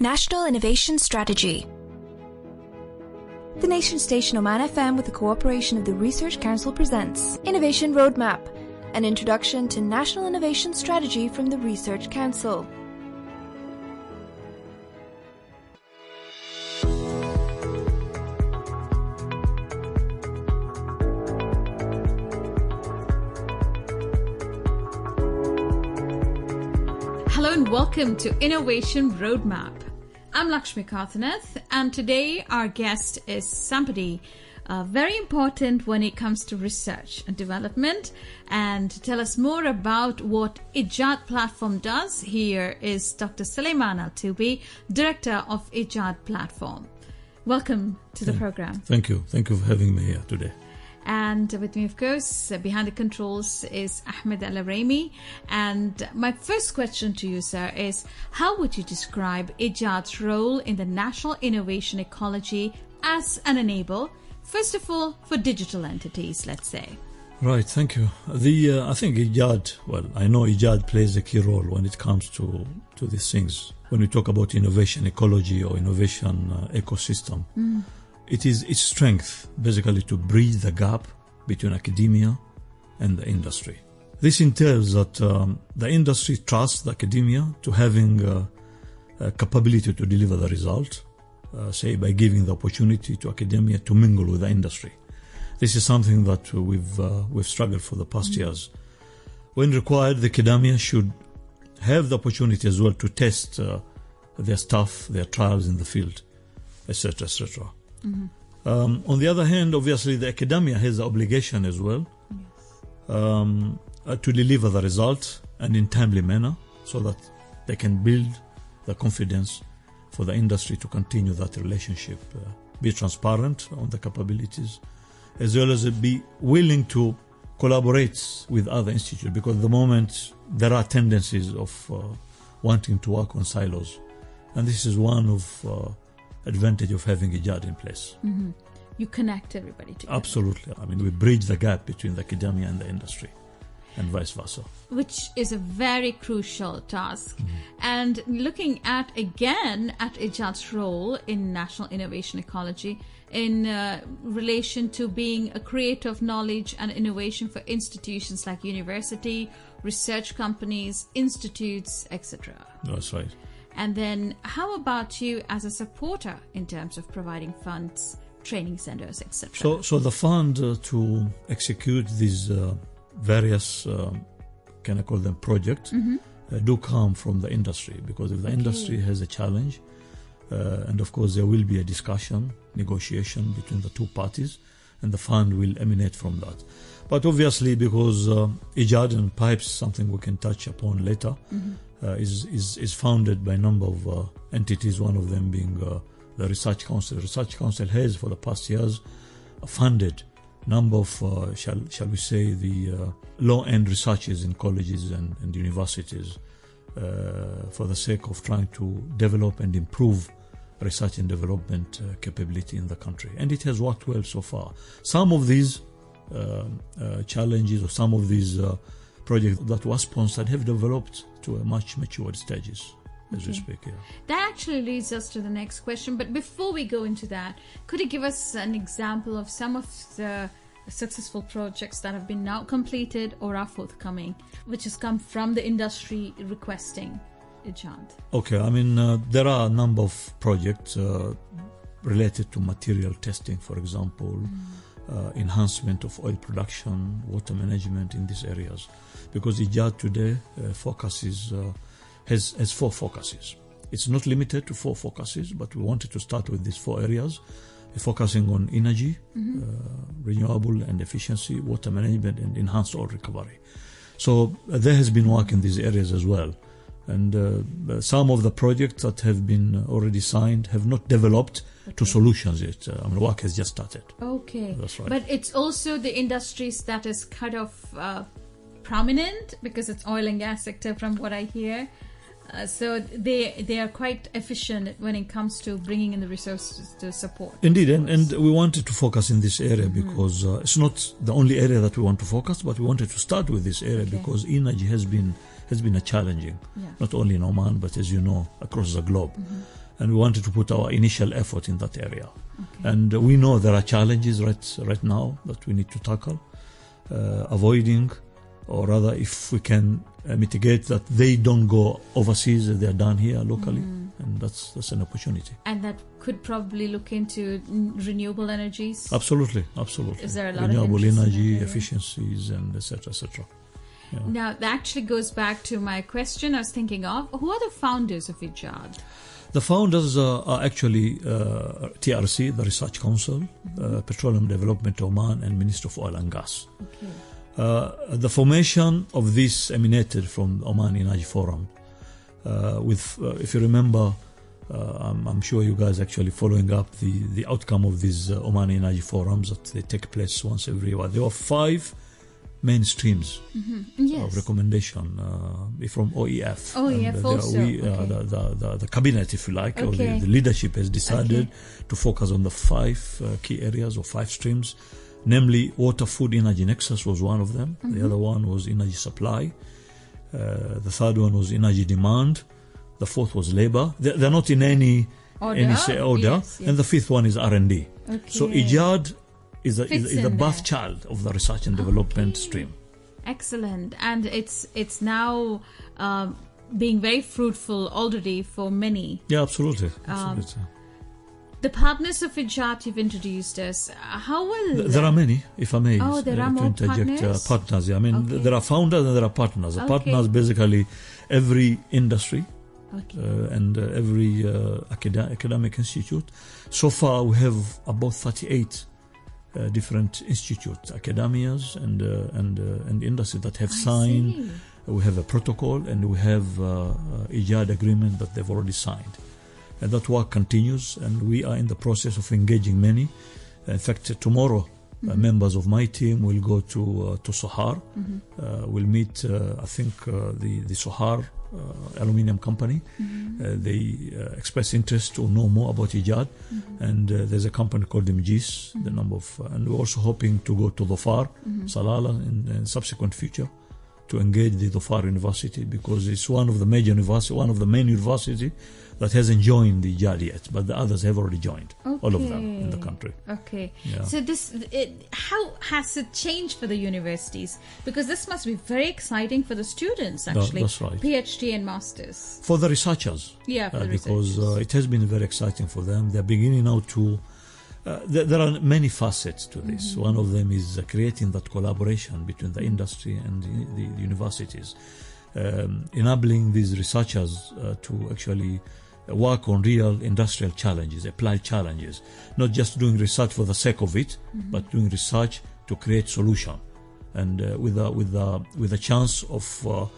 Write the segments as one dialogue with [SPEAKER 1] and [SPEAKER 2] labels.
[SPEAKER 1] National Innovation Strategy. The Nation Station Oman FM with the cooperation of the Research Council presents Innovation Roadmap, an introduction to National Innovation Strategy from the Research Council.
[SPEAKER 2] Hello and welcome to Innovation Roadmap. I'm Lakshmi Karthanath, and today our guest is somebody very important when it comes to research and development. And to tell us more about what Ejaad Platform does, here is Dr. Sulaiman Al Toubi, Director of Ejaad Platform. Welcome to the program.
[SPEAKER 3] Thank you. Thank you for having me here today.
[SPEAKER 2] And with me, of course, behind the controls is Ahmed Al-Araimi. And my first question to you, sir, is how would you describe Ejaad's role in the national innovation ecology as an enabler, first of all, for digital entities, let's say?
[SPEAKER 3] Right, thank you. I think Ejaad, I know Ejaad plays a key role when it comes to these things. When we talk about innovation ecology or innovation ecosystem, it is its strength basically to bridge the gap between academia and the industry. This entails that the industry trusts the academia to having a capability to deliver the result, say by giving the opportunity to academia to mingle with the industry. This is something that we've struggled for the past years. When required, the academia should have the opportunity as well to test their stuff, their trials in the field, etc., etc. On the other hand, obviously, the academia has the obligation as well to deliver the result and in timely manner so that they can build the confidence for the industry to continue that relationship, be transparent on the capabilities, as well as be willing to collaborate with other institutes, because at the moment there are tendencies of wanting to work on silos, and this is one of advantage of having Ejaad in place.
[SPEAKER 2] You connect everybody together.
[SPEAKER 3] Absolutely. I mean, we bridge the gap between the academia and the industry, and vice versa. Which
[SPEAKER 2] is a very crucial task. And looking at Ejaad's role in national innovation ecology in relation to being a creator of knowledge and innovation for institutions like university, research companies, institutes, etc.
[SPEAKER 3] That's right.
[SPEAKER 2] And then how about you as a supporter in terms of providing funds, training centers, etc.?
[SPEAKER 3] So the fund to execute these various, can I call them projects, do come from the industry, because if the industry has a challenge, and of course there will be a discussion, negotiation between the two parties, and the fund will emanate from that. But obviously, because Ejaad, and perhaps something we can touch upon later, is founded by a number of entities, one of them being the Research Council. The Research Council has, for the past years, funded a number of, shall we say, the low-end researches in colleges and universities for the sake of trying to develop and improve research and development capability in the country. And it has worked well so far. Some of these challenges or some of these projects that were sponsored have developed to a much matured stages as we speak here.
[SPEAKER 2] That actually leads us to the next question. But before we go into that, could you give us an example of some of the successful projects that have been now completed or are forthcoming, which has come from the industry requesting Ejaad?
[SPEAKER 3] Okay, I mean, there are a number of projects related to material testing, for example, enhancement of oil production, water management in these areas. Because Ejaad today has 4 focuses. It's not limited to 4 focuses, but we wanted to start with these 4 areas, focusing on energy, renewable and efficiency, water management, and enhanced oil recovery. So there has been work in these areas as well. And some of the projects that have been already signed have not developed to solutions yet. Work has just started.
[SPEAKER 2] Okay.
[SPEAKER 3] That's right.
[SPEAKER 2] But it's also the industries that is kind of prominent, because it's oil and gas sector from what I hear. So they are quite efficient when it comes to bringing in the resources to support.
[SPEAKER 3] Indeed, and we wanted to focus in this area because it's not the only area that we want to focus, but we wanted to start with this area because energy has been a challenging, not only in Oman, but as you know, across across the globe. And we wanted to put our initial effort in that area. And we know there are challenges right now that we need to tackle, avoiding, or rather if we can mitigate that they don't go overseas, they are done here locally. And that's an opportunity.
[SPEAKER 2] And that could probably look into renewable energies?
[SPEAKER 3] Absolutely.
[SPEAKER 2] Is there a lot
[SPEAKER 3] renewable
[SPEAKER 2] of
[SPEAKER 3] energy, efficiencies, and etc. Yeah.
[SPEAKER 2] Now, that actually goes back to my question I was thinking of. Who are the founders of Ejaad?
[SPEAKER 3] The founders are actually TRC, the Research Council, Petroleum Development Oman, and Minister of Oil and Gas. The formation of this emanated from Oman Energy Forum. If you remember, I'm sure you guys actually following up the outcome of these Oman Energy Forums that they take place once every year. There were 5 main streams of recommendation from OEF.
[SPEAKER 2] OEF also.
[SPEAKER 3] The cabinet, if you like, or the leadership has decided to focus on the 5 key areas or 5 streams, namely water, food, energy nexus was one of them. The other one was energy supply. The third one was energy demand. The fourth was labor. They're not in any order. Yes. And the 5th one is R&D. So Ejaad is the birthchild of the research and development stream.
[SPEAKER 2] Excellent. And it's now being very fruitful already for many.
[SPEAKER 3] Yeah, absolutely.
[SPEAKER 2] The partners of Ejaad you've introduced us. How will
[SPEAKER 3] there are many, if I may.
[SPEAKER 2] There are more partners?
[SPEAKER 3] Partners. Yeah. I mean, there are founders and there are partners. The partners basically every industry and every academic institute. So far, we have about 38 different institutes, academias, and industry that have signed. We have a protocol, and we have Ejaad agreement that they've already signed. And that work continues, and we are in the process of engaging many. In fact, tomorrow, members of my team will go to Sohar. We'll meet, I think, the Sohar aluminium company. They express interest to know more about Ejaad, and there's a company called MGIS, and we're also hoping to go to Dhofar, Salalah in subsequent future, to engage the Dhofar University, because it's one of the main university that hasn't joined the Ejaad yet, but the others have already joined, all of them in the country.
[SPEAKER 2] So how has it changed for the universities? Because this must be very exciting for the students, actually.
[SPEAKER 3] That's right.
[SPEAKER 2] PhD and masters.
[SPEAKER 3] For the researchers.
[SPEAKER 2] Yeah, for the
[SPEAKER 3] because
[SPEAKER 2] researchers.
[SPEAKER 3] It has been very exciting for them. They're beginning now to... there are many facets to this. One of them is creating that collaboration between the industry and the universities, enabling these researchers to actually work on real industrial challenges, applied challenges, not just doing research for the sake of it, but doing research to create solution, and with a chance of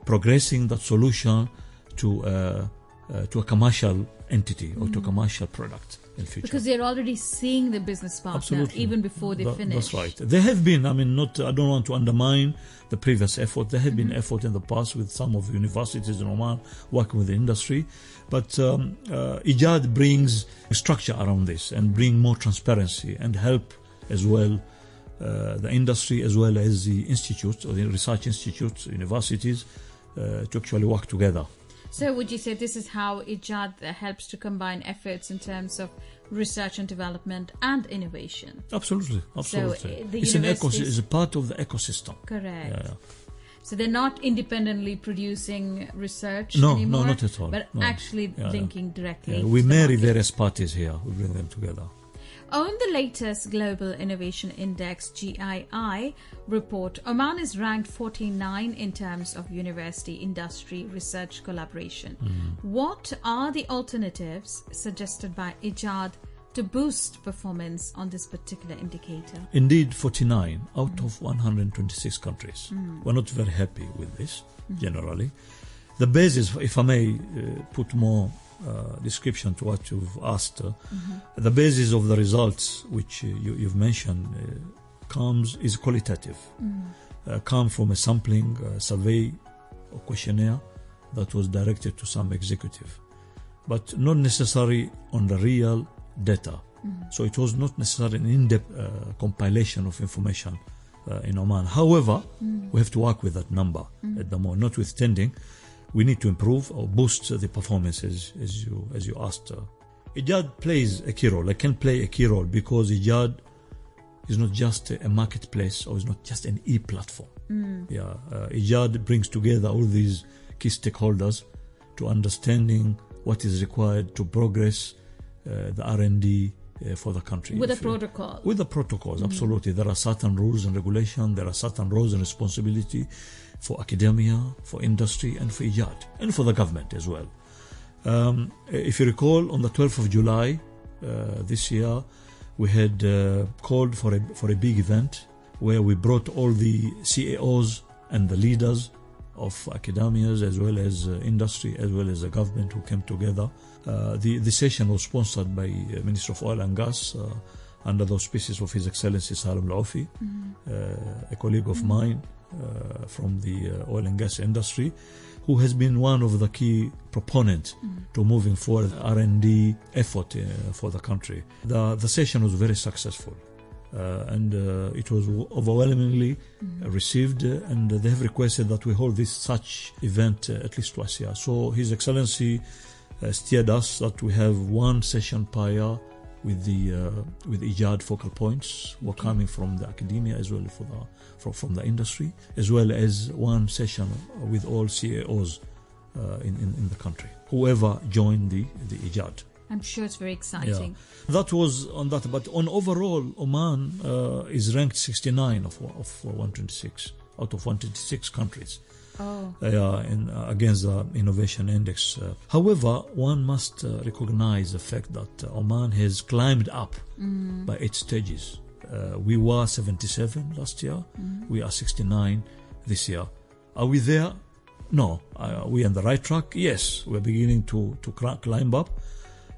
[SPEAKER 3] progressing that solution to a commercial entity or to a commercial product in future.
[SPEAKER 2] Because they're already seeing the business partner even before they finish.
[SPEAKER 3] That's right. There have been, I don't want to undermine the previous effort. There have been effort in the past with some of the universities in Oman working with the industry. But Ejaad brings structure around this and bring more transparency and help as well the industry as well as the institutes or the research institutes, universities to actually work together.
[SPEAKER 2] So would you say this is how Ejaad helps to combine efforts in terms of research and development and innovation?
[SPEAKER 3] Absolutely.
[SPEAKER 2] So
[SPEAKER 3] it's a part of the ecosystem.
[SPEAKER 2] Correct.
[SPEAKER 3] Yeah.
[SPEAKER 2] So they're not independently producing research anymore?
[SPEAKER 3] No, not at all.
[SPEAKER 2] But actually linking directly.
[SPEAKER 3] We marry various parties here. We bring them together.
[SPEAKER 2] On the latest Global Innovation Index GII report, Oman is ranked 49 in terms of university-industry research collaboration. What are the alternatives suggested by Ejaad to boost performance on this particular indicator?
[SPEAKER 3] Indeed, 49 out of 126 countries. We're not very happy with this, generally. The basis, if I may put more description to what you've asked, the basis of the results which you've mentioned is qualitative, come from a sampling survey or questionnaire that was directed to some executive, but not necessarily on the real data. So it was not necessarily an in-depth compilation of information in Oman. However, we have to work with that number at the moment, notwithstanding we need to improve or boost the performances, as you asked. Ejaad plays a key role. I can play a key role because Ejaad is not just a marketplace or is not just an e-platform. Ejaad brings together all these key stakeholders to understanding what is required to progress the R&D for the country.
[SPEAKER 2] With the protocol.
[SPEAKER 3] With the protocols, absolutely. There are certain rules and regulations. There are certain roles and responsibility for academia, for industry, and for Ejaad, and for the government as well. If you recall, on the 12th of July this year, we had called for a big event where we brought all the CAOs and the leaders of academias as well as industry as well as the government who came together. The session was sponsored by Minister of Oil and Gas under the auspices of His Excellency Sulaiman Masoud Al Toubi, a colleague of mine from the oil and gas industry, who has been one of the key proponents to moving forward R&D effort for the country. The session was very successful. And it was overwhelmingly received, and they have requested that we hold such event at least twice a year. So His Excellency steered us that we have one session per year with Ejaad focal points who are coming from the academia as well from the industry, as well as one session with all CAOs in the country, whoever joined the Ejaad.
[SPEAKER 2] I'm sure it's very exciting.
[SPEAKER 3] Yeah. That was on that, but on overall, Oman is ranked 69 of 126 out of 126 countries. Against the innovation index. However, one must recognize the fact that Oman has climbed up by 8 stages. We were 77 last year. We are 69 this year. Are we there? No. Are we on the right track? Yes. We're beginning to climb up.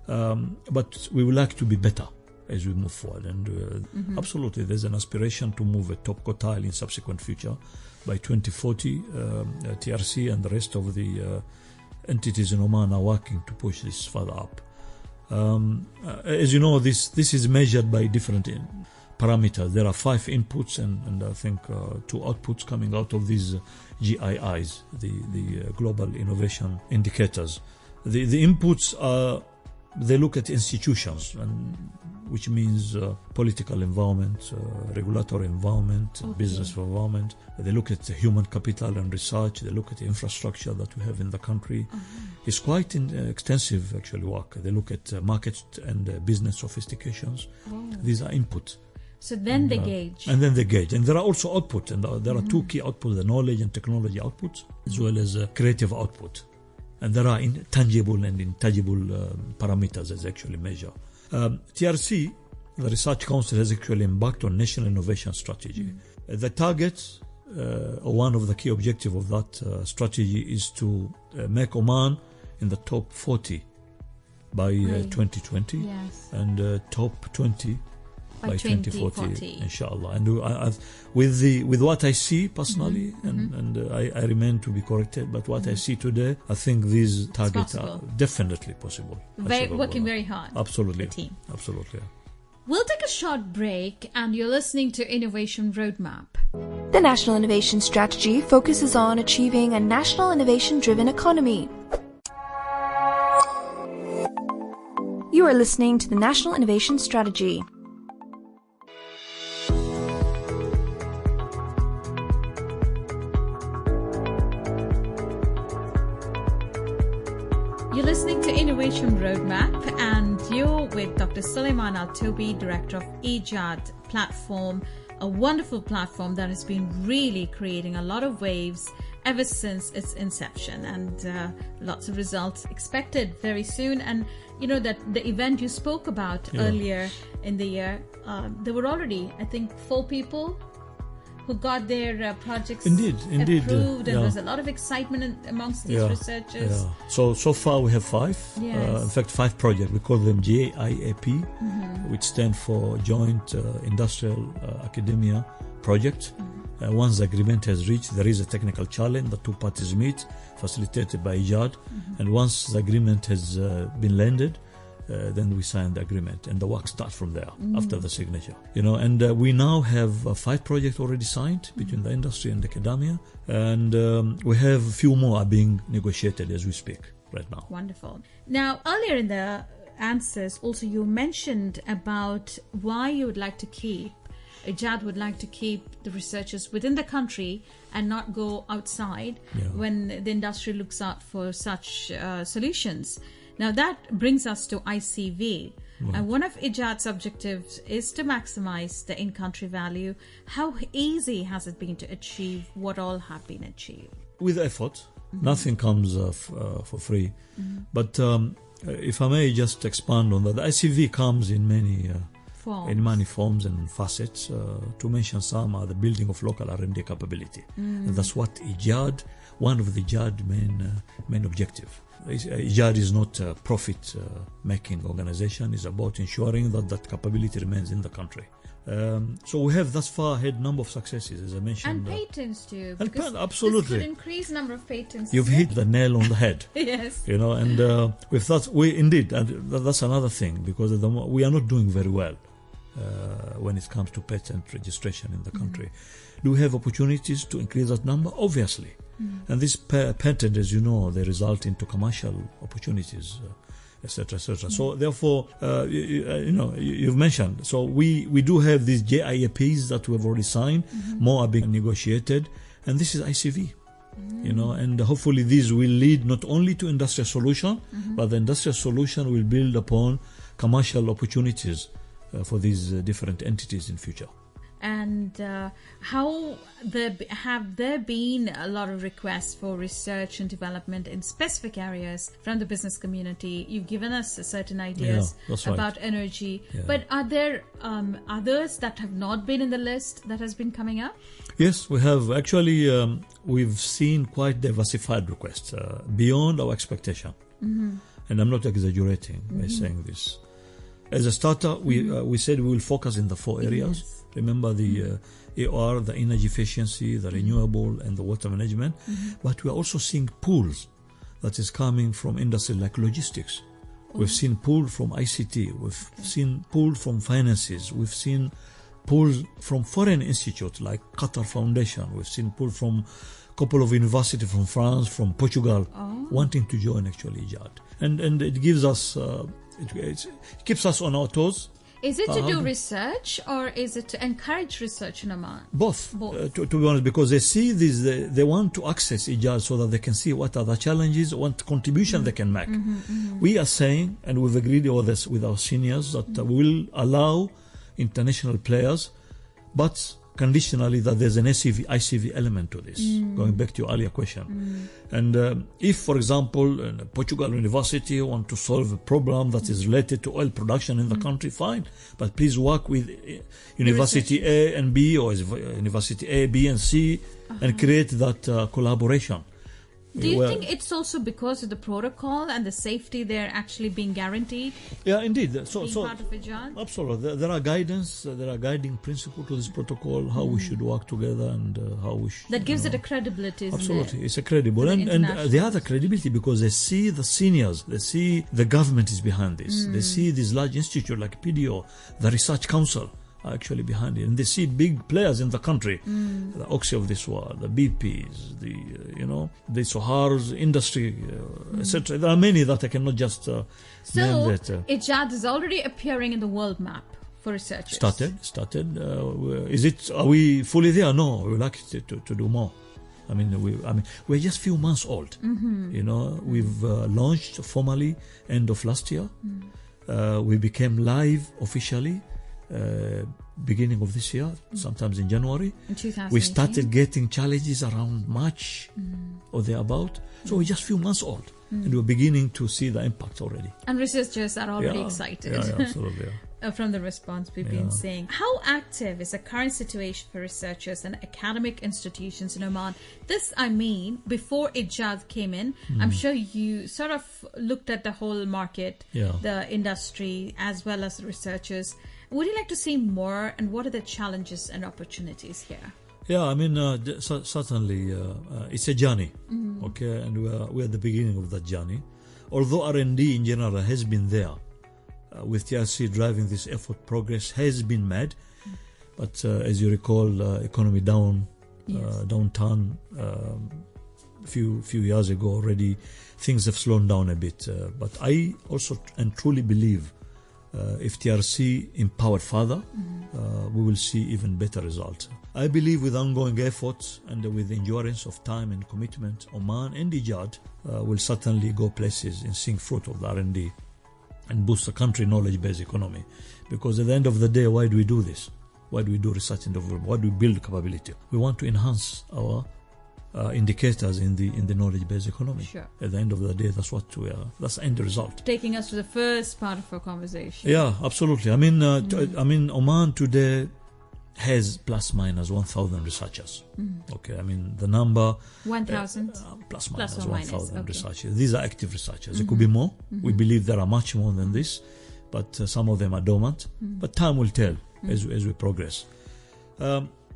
[SPEAKER 3] But we would like to be better as we move forward. And absolutely, there's an aspiration to move a top quartile in subsequent future. By 2040, TRC and the rest of the entities in Oman are working to push this further up. As you know, this is measured by different parameters. There are 5 inputs and I think 2 outputs coming out of these GIIs, the Global Innovation Indicators. The inputs are, they look at institutions, which means political environment, regulatory environment, business environment. They look at human capital and research. They look at the infrastructure that we have in the country. It's quite extensive, actually, work. They look at market and business sophistications. These are input.
[SPEAKER 2] So then they gauge.
[SPEAKER 3] And then they gauge. And there are also output. And there are 2 key outputs, the knowledge and technology outputs, as well as creative output. And there are tangible and intangible parameters that actually measure. TRC, the Research Council, has actually embarked on National Innovation Strategy. The target, or one of the key objectives of that strategy, is to make Oman in the top 40 by 2020 and top 20 by 2040, inshallah. And with what I see personally, and I remain to be corrected, but what I see today, I think these targets are definitely possible.
[SPEAKER 2] Working very hard.
[SPEAKER 3] Absolutely.
[SPEAKER 2] The team.
[SPEAKER 3] Absolutely.
[SPEAKER 2] We'll take a short break, and you're listening to Innovation Roadmap.
[SPEAKER 1] The National Innovation Strategy focuses on achieving a national innovation-driven economy. You are listening to the National Innovation Strategy.
[SPEAKER 2] You're listening to Innovation Roadmap, and you're with Dr. Sulaiman Al Toubi, Director of Ejaad Platform, a wonderful platform that has been really creating a lot of waves ever since its inception, and lots of results expected very soon. And you know that the event you spoke about earlier in the year, there were already, I think, 4 people who got their projects approved, and there's a lot of excitement amongst these researchers.
[SPEAKER 3] So far we have 5. In fact, 5 projects. We call them JIAP, which stand for Joint Industrial Academia Project. Once the agreement has reached, there is a technical challenge. The 2 parties meet, facilitated by Ejaad. And once the agreement has been landed, then we sign the agreement, and the work starts from there after the signature. And we now have 5 projects already signed between the industry and academia, and we have a few more are being negotiated as we speak right now.
[SPEAKER 2] Wonderful. Now, earlier in the answers, also you mentioned about why you would like to keep, Ejaad would like to keep the researchers within the country and not go outside when the industry looks out for such solutions. Now that brings us to ICV.
[SPEAKER 3] Right.
[SPEAKER 2] And one of Ejaad's objectives is to maximize the in-country value. How easy has it been to achieve what all have been achieved?
[SPEAKER 3] With effort. Nothing comes for free. But if I may just expand on that, the ICV comes in many forms and facets. To mention some are the building of local R&D capability. And that's what Ejaad, one of the Ejaad main objective. Ejaad is not a profit-making organization. It's about ensuring that capability remains in the country. So we have thus far had number of successes, as I mentioned.
[SPEAKER 2] And patents too.
[SPEAKER 3] Absolutely.
[SPEAKER 2] This could increase number of patents.
[SPEAKER 3] You've hit the nail on the head.
[SPEAKER 2] Yes.
[SPEAKER 3] And with that, that's another thing, because we are not doing very well when it comes to patent registration in the country. Do we have opportunities to increase that number? Obviously. And this patent, as you know, they result into commercial opportunities, etc., etc. So therefore, you've mentioned. So we do have these JIAPs that we have already signed. More are being negotiated, and this is ICV. And hopefully these will lead not only to industrial solution, but the industrial solution will build upon commercial opportunities for these different entities in future.
[SPEAKER 2] And have there been a lot of requests for research and development in specific areas from the business community? You've given us certain ideas about energy, but are there others that have not been in the list that has been coming up?
[SPEAKER 3] Yes, we have. Actually, we've seen quite diversified requests beyond our expectation. And I'm not exaggerating by saying this. As a starter, we said we will focus in the 4 areas.
[SPEAKER 2] Yes.
[SPEAKER 3] Remember the AR, the energy efficiency, the renewable, and the water management. But we are also seeing pools that is coming from industry like logistics. We've seen pool from ICT. We've seen pool from finances. We've seen pools from foreign institutes like Qatar Foundation. We've seen pool from a couple of universities from France, from Portugal, wanting to join actually Ejaad. And it gives us, it keeps us on our toes.
[SPEAKER 2] Is it to do research, or is it to encourage research in Oman?
[SPEAKER 3] Both. To be honest, because they see this, they want to access Ejaad so that they can see what are the challenges, what contribution they can make. We are saying, and we've agreed over this with our seniors, that we will allow international players, but conditionally that there's an ICV element to this, going back to your earlier question. And if, for example, Portugal University want to solve a problem that is related to oil production in the country, fine, but please work with University A and B, or University A, B and C, and create that collaboration.
[SPEAKER 2] Do you think it's also because of the protocol and the safety they're actually being guaranteed?
[SPEAKER 3] Yeah, indeed. So
[SPEAKER 2] part of Ejaad?
[SPEAKER 3] Absolutely. There are guiding principles to this protocol, how we should work together, and how we should...
[SPEAKER 2] That gives it a credibility, isn't
[SPEAKER 3] absolutely.
[SPEAKER 2] it?
[SPEAKER 3] It's a credible. And the other credibility, because they see the seniors, they see the government is behind this. They see this large institute like PDO, the Research Council, are actually behind it, and they see big players in the country, the Oxy of this world, the BPs, the Sohar's industry, etc. There are many that I cannot just name that.
[SPEAKER 2] Ejaad is already appearing in the world map for researchers.
[SPEAKER 3] Started. Are we fully there? No, we would like to do more. We're just few months old. We've launched formally end of last year. We became live officially beginning of this year, sometimes in January.
[SPEAKER 2] In 2018.
[SPEAKER 3] We started getting challenges around March or thereabout. So we're just a few months old, and we're beginning to see the impact already.
[SPEAKER 2] And researchers are already excited.
[SPEAKER 3] Yeah, absolutely.
[SPEAKER 2] From the response we've been seeing. How active is the current situation for researchers and academic institutions in Oman? This, before Ejaad came in, I'm sure you sort of looked at the whole market, the industry, as well as the researchers. Would you like to see more, and what are the challenges and opportunities here?
[SPEAKER 3] Yeah, certainly it's a journey, okay, and we're at the beginning of that journey. Although R&D in general has been there, with TRC driving this effort, progress has been made. But as you recall, economy downturn a few years ago already. Things have slowed down a bit. But I also and truly believe if TRC empowered further, we will see even better results. I believe with ongoing efforts and with endurance of time and commitment, Oman and Ejaad will certainly go places in seeing fruit of the R&D and boost the country knowledge-based economy. Because at the end of the day, why do we do this? Why do we do research and development? Why do we build capability? We want to enhance our indicators in the knowledge-based economy.
[SPEAKER 2] Sure.
[SPEAKER 3] At the end of the day, that's what that's the end result.
[SPEAKER 2] Taking us to the first part of our conversation.
[SPEAKER 3] Yeah, absolutely. I mean, Oman today has plus minus 1,000 researchers. Okay, I mean the number
[SPEAKER 2] 1,000
[SPEAKER 3] plus minus
[SPEAKER 2] or minus,
[SPEAKER 3] 1,000
[SPEAKER 2] okay.
[SPEAKER 3] researchers. These are active researchers. There could be more. We believe there are much more than this, but some of them are dormant. But time will tell as we progress.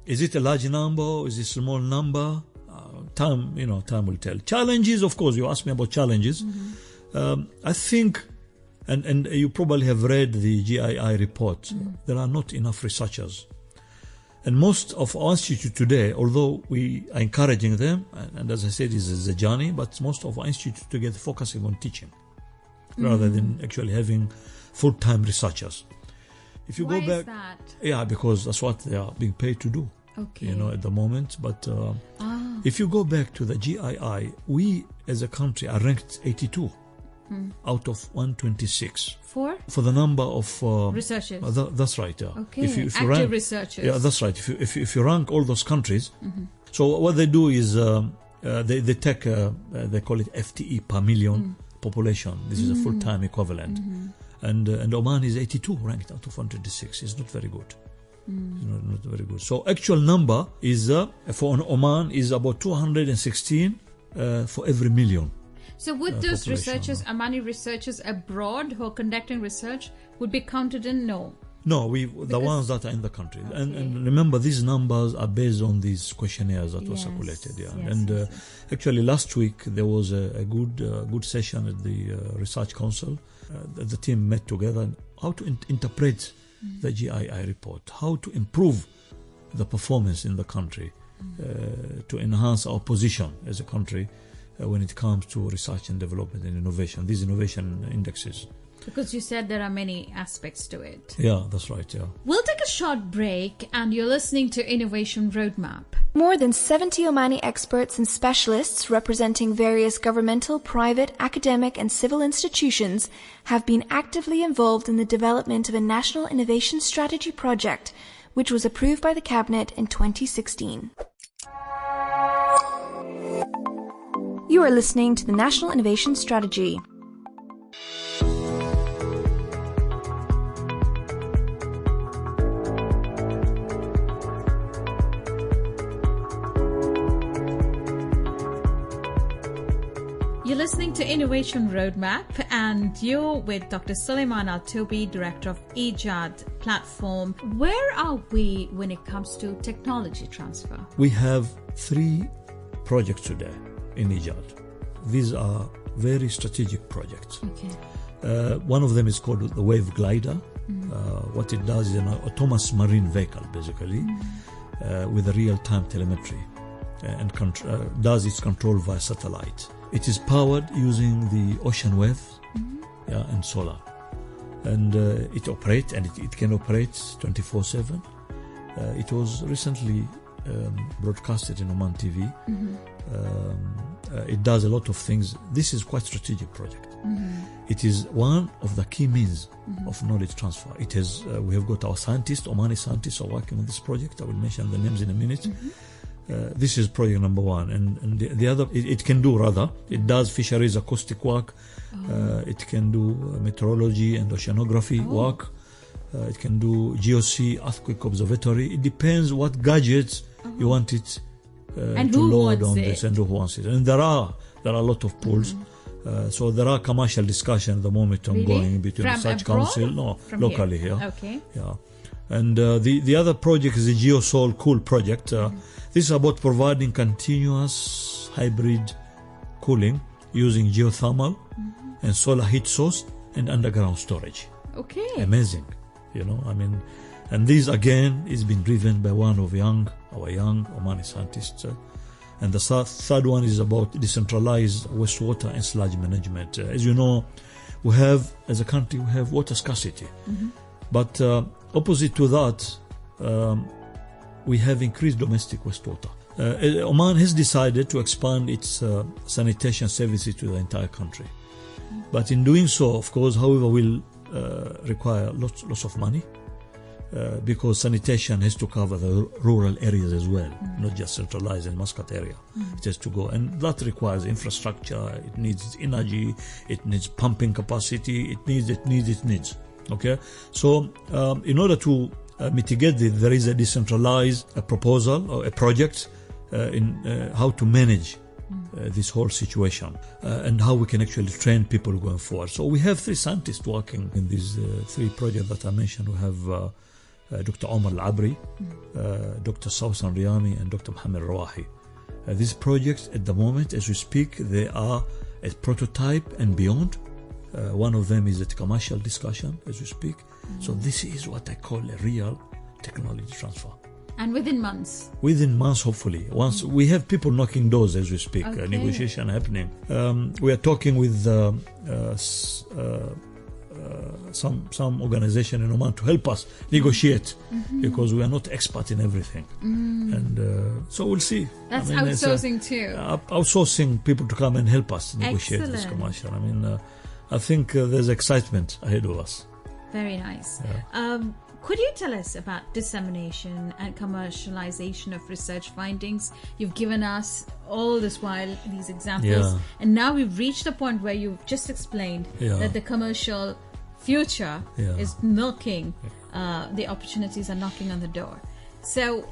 [SPEAKER 3] Is it a large number? Is it a small number? Time will tell. Challenges, of course. You asked me about challenges. I think, and you probably have read the GII report. There are not enough researchers. And most of our institute today, although we are encouraging them, and as I said, this is a journey, but most of our institute together focusing on teaching rather than actually having full-time researchers. If you
[SPEAKER 2] Why
[SPEAKER 3] go back,
[SPEAKER 2] is that?
[SPEAKER 3] yeah, because that's what they are being paid to do.
[SPEAKER 2] Okay.
[SPEAKER 3] At the moment. But if you go back to the GII, we as a country are ranked 82 out of 126
[SPEAKER 2] For
[SPEAKER 3] the number of
[SPEAKER 2] researchers.
[SPEAKER 3] That's right. Yeah.
[SPEAKER 2] Okay.
[SPEAKER 3] If you
[SPEAKER 2] Active
[SPEAKER 3] rank,
[SPEAKER 2] researchers.
[SPEAKER 3] yeah, that's right. If you rank all those countries, so what they do is they take they call it FTE per million population. This is a full-time equivalent, and Oman is 82 ranked out of 126. It's not very good. Not very good. So actual number is for Oman is about 216 for every million.
[SPEAKER 2] So would those
[SPEAKER 3] population,
[SPEAKER 2] researchers, Omani researchers abroad who are conducting research, would be counted in? No.
[SPEAKER 3] No, the ones that are in the country. And remember, these numbers are based on these questionnaires that were circulated. Yeah.
[SPEAKER 2] Yes,
[SPEAKER 3] Actually, last week there was a good session at the Research Council. The team met together on how to interpret the GII report, how to improve the performance in the country, to enhance our position as a country when it comes to research and development and innovation, these innovation indexes.
[SPEAKER 2] Because you said there are many aspects to it.
[SPEAKER 3] Yeah, that's right, yeah.
[SPEAKER 2] We'll take a short break, and you're listening to Innovation Roadmap.
[SPEAKER 1] More than 70 Omani experts and specialists representing various governmental, private, academic and civil institutions have been actively involved in the development of a national innovation strategy project, which was approved by the Cabinet in 2016. You are listening to the National Innovation Strategy.
[SPEAKER 2] You're listening to Innovation Roadmap, and you're with Dr. Sulaiman Al Toubi, Director of Ejaad Platform. Where are we when it comes to technology transfer?
[SPEAKER 3] We have 3 projects today in Ejaad. These are very strategic projects.
[SPEAKER 2] Okay.
[SPEAKER 3] One of them is called the Wave Glider. What it does is an autonomous marine vehicle, basically, with a real-time telemetry, and does its control via satellite. It is powered using the ocean waves and solar. And it operates, and it can operate 24/7. It was recently broadcasted in Oman TV. It does a lot of things. This is quite a strategic project. It is one of the key means of knowledge transfer. It has we have got our scientists, Omani scientists, are working on this project. I will mention the names in a minute. This is project number 1, and the other it can do rather. It does fisheries acoustic work. It can do meteorology and oceanography work. It can do GOC, earthquake observatory. It depends what gadgets you want it to load on this, and who wants it. And there are a lot of pools. So there are commercial discussions at the moment ongoing between
[SPEAKER 2] From
[SPEAKER 3] Research
[SPEAKER 2] abroad?
[SPEAKER 3] Council, no,
[SPEAKER 2] From
[SPEAKER 3] locally
[SPEAKER 2] here.
[SPEAKER 3] here.
[SPEAKER 2] Okay.
[SPEAKER 3] Yeah. And the other project is the GeoSol Cool project. This is about providing continuous hybrid cooling using geothermal and solar heat source and underground storage.
[SPEAKER 2] Okay.
[SPEAKER 3] Amazing, and this again is being driven by one of our young Omani scientists. And the third one is about decentralized wastewater and sludge management. As you know, as a country, we have water scarcity. But opposite to that, we have increased domestic wastewater. Oman has decided to expand its sanitation services to the entire country. But in doing so, of course, however, will require lots of money. Because sanitation has to cover the rural areas as well, not just centralized in Muscat area. It has to go, and that requires infrastructure. It needs energy. It needs pumping capacity. It needs. Okay, so in order to mitigate this, there is a decentralized proposal or a project in how to manage this whole situation and how we can actually train people going forward. So we have 3 scientists working in these 3 projects that I mentioned. We have Dr. Omar Al-Abri, Dr. Sausan Riyami, and Dr. Mohammed Rawahi. These projects at the moment, as we speak, they are a prototype and beyond. One of them is at commercial discussion as we speak. So this is what I call a real technology transfer.
[SPEAKER 2] And within months? Within months, hopefully.
[SPEAKER 3] Once we have people knocking doors as we speak, negotiation happening. We are talking with some organization in Oman to help us negotiate because we are not expert in everything. And so we'll see.
[SPEAKER 2] That's outsourcing too.
[SPEAKER 3] Outsourcing people to come and help us negotiate this commercial. I think there's excitement ahead of us.
[SPEAKER 2] Very nice. Yeah. Could you tell us about dissemination and commercialization of research findings? You've given us all this while these examples, and now we've reached a point where you've just explained that the commercial future is knocking, the opportunities are knocking on the door. So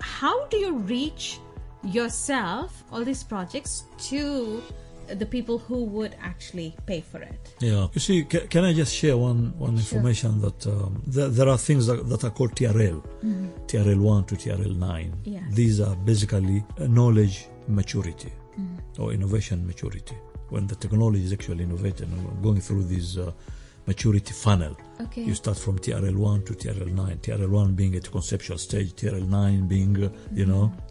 [SPEAKER 2] how do you reach yourself, all these projects, to the people who would actually pay for it?
[SPEAKER 3] Yeah. You see, can I just share one information that there are things that are called TRL, TRL 1 to TRL 9.
[SPEAKER 2] Yes.
[SPEAKER 3] These are basically knowledge maturity or innovation maturity. When the technology is actually innovated and going through this maturity funnel.
[SPEAKER 2] Okay.
[SPEAKER 3] You start from TRL 1 to TRL 9. TRL 1 being at a conceptual stage, TRL 9 being,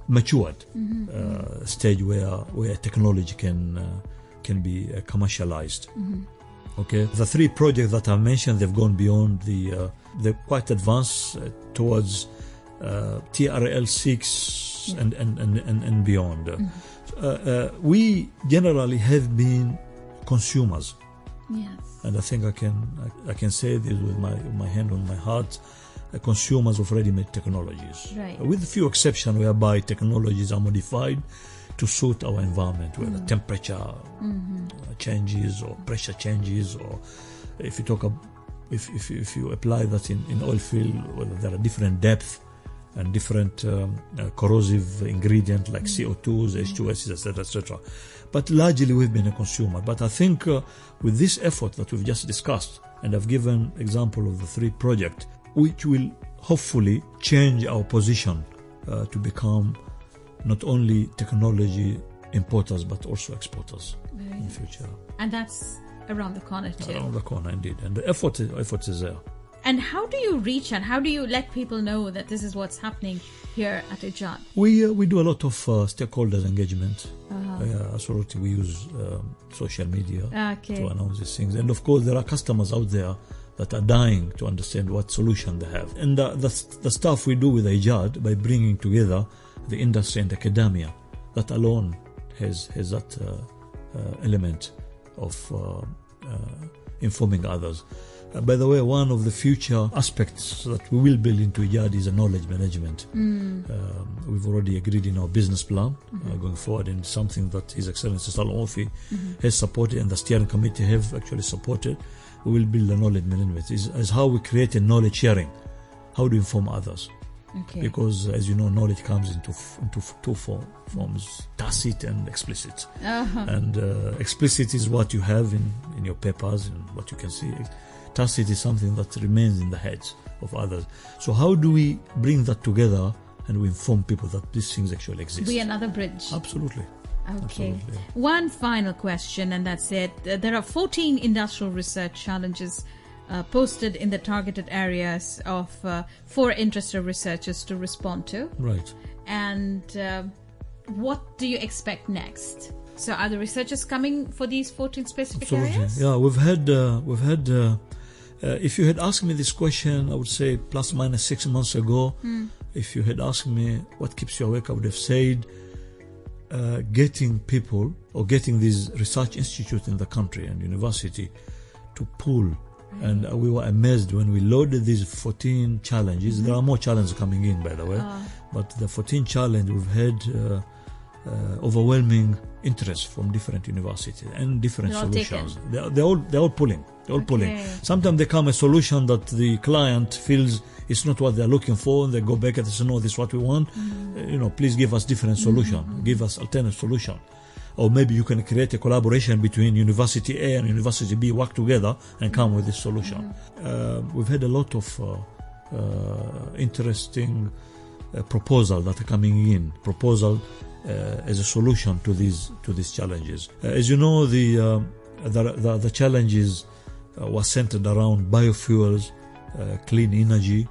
[SPEAKER 3] matured stage where technology can be commercialized. Okay. The 3 projects that I mentioned, they've gone beyond they're quite advanced towards TRL 6 and beyond. We generally have been consumers.
[SPEAKER 2] Yes.
[SPEAKER 3] And I think I can say this with my hand on my heart, consumers of ready-made technologies.
[SPEAKER 2] Right.
[SPEAKER 3] With a few exceptions whereby technologies are modified to suit our environment, whether temperature changes or pressure changes, or if you apply that in oil field, whether there are different depth and different corrosive ingredients like CO2s, H2Ss, etc. But largely we've been a consumer. But I think with this effort that we've just discussed, and I've given example of the 3 projects, which will hopefully change our position to become not only technology importers but also exporters in the future.
[SPEAKER 2] And that's around the corner too.
[SPEAKER 3] Around the corner, indeed. And the effort is there.
[SPEAKER 2] And how do you reach and how do you let people know that this is what's happening here at Ejaad?
[SPEAKER 3] We do a lot of stakeholders engagement. Absolutely, we use social media to announce these things. And of course, there are customers out there that are dying to understand what solution they have. And the stuff we do with Ejaad by bringing together the industry and academia, that alone has that element of informing others. By the way, one of the future aspects that we will build into Ejaad is a knowledge management. We've already agreed in our business plan going forward, and something that His Excellency Sulaiman Masoud has supported and the steering committee have actually supported. We will build a knowledge management. Is how we create a knowledge sharing, how to inform others.
[SPEAKER 2] Okay.
[SPEAKER 3] Because, as you know, knowledge comes into 2 forms, tacit and explicit. And explicit is what you have in your papers and what you can see. Tacit is something that remains in the heads of others. So how do we bring that together and we inform people that these things actually exist?
[SPEAKER 2] Be another bridge.
[SPEAKER 3] Absolutely.
[SPEAKER 2] Okay.
[SPEAKER 3] Absolutely.
[SPEAKER 2] One final question, and that's it. There are 14 industrial research challenges posted in the targeted areas of for interested researchers to respond to.
[SPEAKER 3] Right.
[SPEAKER 2] And what do you expect next? So are the researchers coming for these 14 specific areas?
[SPEAKER 3] Yeah, we've had if you had asked me this question, I would say plus minus 6 months ago, if you had asked me what keeps you awake, I would have said getting people or getting these research institutes in the country and university to pull. And we were amazed when we loaded these 14 challenges. There are more challenges coming in, by the way. But the 14 challenge, we've had overwhelming interest from different universities and different solutions. They're all pulling. They're all pulling. Sometimes they come a solution that the client feels it's not what they're looking for, and they go back and say, no, this is what we want. Please give us different solution. Give us alternative solution. Or maybe you can create a collaboration between University A and University B, work together and come with this solution. We've had a lot of interesting proposals that are coming in. As a solution to these challenges. As you know, the challenges were centered around biofuels, clean energy,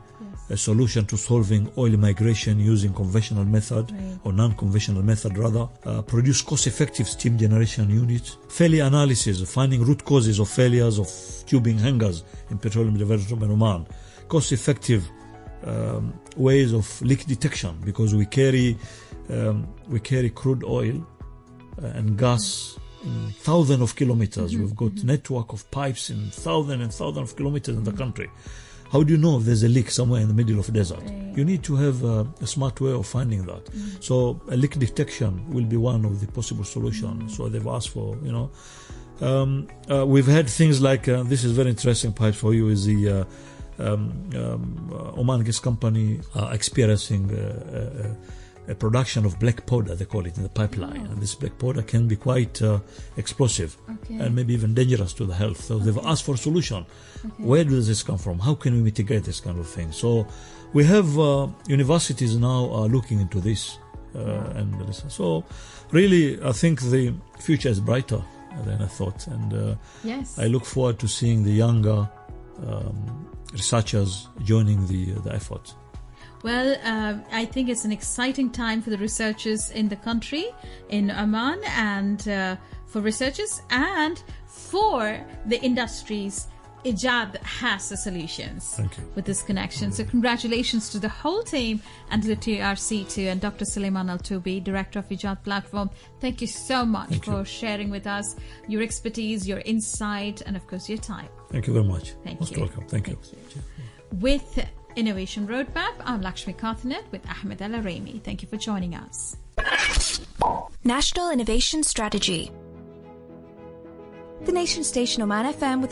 [SPEAKER 3] a solution to solving oil migration using conventional method or non-conventional method rather, produce cost-effective steam generation units, failure analysis, finding root causes of failures of tubing hangers in petroleum development Oman, cost-effective ways of leak detection, because we carry crude oil and gas in thousands of kilometers. We've got network of pipes in thousands and thousands of kilometers in the country. How do you know if there's a leak somewhere in the middle of the desert? You need to have a smart way of finding that. So a leak detection will be one of the possible solutions. So they've asked for, we've had things like, this is very interesting part for you, is the Oman Gas Company experiencing a production of black powder, they call it, in the pipeline. And this black powder can be quite explosive and maybe even dangerous to the health. So they've asked for a solution. Where does this come from? How can we mitigate this kind of thing? So we have universities now are looking into this. So really, I think the future is brighter than I thought. And I look forward to seeing the younger researchers joining the effort.
[SPEAKER 2] Well, I think it's an exciting time for the researchers in the country, in Oman, and for researchers and for the industries. Ejaad has the solutions with this connection. So congratulations to the whole team and to the TRC2 and Dr. Sulaiman Al Toubi, Director of Ejaad Platform. Thank you so much for sharing with us your expertise, your insight, and of course your time.
[SPEAKER 3] Thank you very much.
[SPEAKER 2] Most
[SPEAKER 3] welcome. Thank you.
[SPEAKER 2] With Innovation Roadmap, I'm Lakshmi Karthanet with Ahmed Al Araimi. Thank you for joining us.
[SPEAKER 1] National Innovation Strategy. The Nation Station Oman FM with